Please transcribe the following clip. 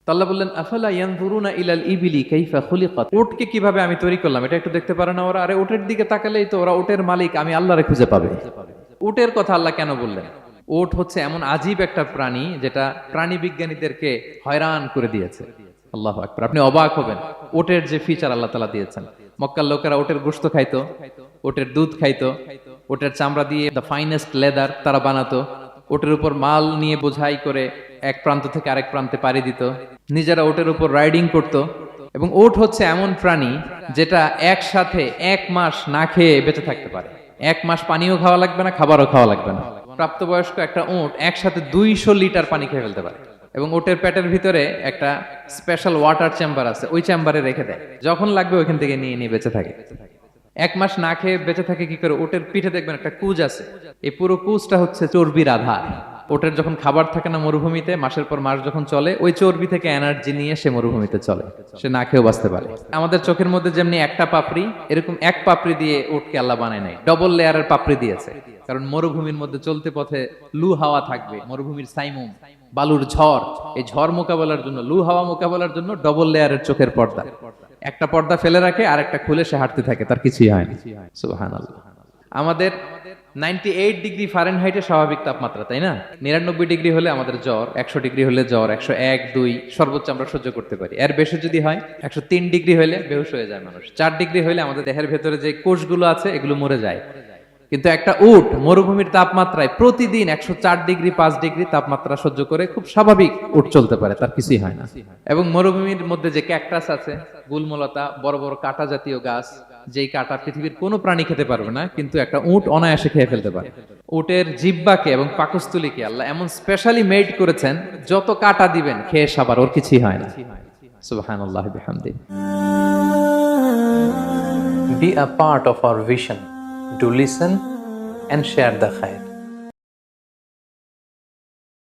তো আল্লাহ বললেন, আফালা ইয়ানজুরুনা ইলাল ইবিলি কাইফা খুলিকাত। উটকে কিভাবে আমি তৈরি করলাম এটা একটু দেখতে পারে না ওরা? আরে উটের দিকে তাকালেই তো ওরা উটের মালিক আমি আল্লাহরে খুঁজে পাবে। উটের কথা আল্লাহ কেন বললেন? উট হচ্ছে এমন আজীব একটা প্রাণী যেটা প্রাণী বিজ্ঞানীদেরকে হয়রান করে দিয়েছে। আল্লাহু আকবার, আপনি অবাক হবেন উটের যে ফিচার আল্লাহ তাআলা দিয়েছেন। মক্কার লোকেরা উটের গোশত খাইতো, উটের দুধ খাইতো, উটের চামড়া দিয়ে দ্য ফাইনেস্ট লেদার তারা বানাতো, উটের উপর মাল নিয়ে বোঝাই করে এক প্রান্ত থেকে আরেক প্রান্তে পাড়ি দিত, নিজেরা উটের উপর রাইডিং করত। এবং উট হচ্ছে এমন প্রাণী যেটা একসাথে 1 মাস না খেয়ে বেঁচে থাকতে পারে। 1 মাস পানিও খাওয়া লাগবে না, খাবারও খাওয়া লাগবে না। প্রাপ্তবয়স্ক একটা উট একসাথে 200 লিটার পানি খেয়ে ফেলতে পারে। এবং উটের পেটের ভিতরে একটা স্পেশাল ওয়াটার চেম্বার আছে, ওই চেম্বারে রেখে দেয়, যখন লাগবে ওইখান থেকে নিয়ে নিয়ে বেঁচে থাকে। 1 মাস না খেয়ে বেঁচে থাকে কি করে? উটের পিঠে দেখবেন একটা কুজ আছে, এই পুরো কুজটা হচ্ছে চর্বির আধার। ওটের যখন খাবার থাকে না মরুভূমিতে, মাসের পর মাস যখন চলে, ওই চর্বি থেকে এনার্জি নিয়ে সে মরুভূমিতে চলে, সে না খেয়েও বাঁচতে পারে। আমাদের চোখের মধ্যে যেমনি একটা পাপড়ি, এরকম এক পাপড়ি দিয়ে উটকে আল্লাহ বানায় নাই, ডবল লেয়ারের পাপড়ি দিয়েছে। কারণ মরুভূমির মধ্যে চলতে পথে লু হাওয়া থাকবে, মরুভূমির সাইমুম, বালুর ঝড়, এই ঝড় মোকাবেলার জন্য, লু হাওয়া মোকাবেলার জন্য ডবল লেয়ারের চোখের পর্দা। একটা পর্দা ফেলে রাখে আর একটা খুলে সে হাঁটতে থাকে, তার কিছুই হয় না। সুবহানাল্লাহ। আমাদের 98 ডিগ্রি ফারেনহাইটের স্বাভাবিক তাপমাত্রা, তাই না? 99 ডিগ্রি হলে আমাদের জ্বর, 100 ডিগ্রি হলে জ্বর, 101, 2 সর্বোচ্চ আমরা সহ্য করতে পারি। এর বেশি যদি হয়, 103 ডিগ্রি হলে বেহুশ হয়ে যায় মানুষ। 4 ডিগ্রি হলে আমাদের দেহের ভেতরে যে কোষগুলো আছে এগুলো মরে যায়। কিন্তু একটা উট মরুভূমির তাপমাত্রায় প্রতিদিন 104 ডিগ্রি 5 ডিগ্রি তাপমাত্রা সহ্য করে খুব স্বাভাবিক উট চলতে পারে, তার কিছুই হয় না। এবং মরুভূমির মধ্যে যে ক্যাকটাস আছে, গুলমলতা, বড় বড় কাঁটা জাতীয় গাছ, যেই কাঁটা পৃথিবীর কোনো প্রাণী খেতে পারবে না, কিন্তু একটা উট অনায়াসে খেয়ে ফেলতে পারে। উটের জিহ্বাকে এবং পাকস্থলীকে আল্লাহ এমন স্পেশালি মেড করেছেন, যত কাঁটা দিবেন খেয়ে সাবার, ওর কিছুই হয় না। সুবহানাল্লাহ বিহামদিহি। Be a part of our vision. Do listen and share the khair.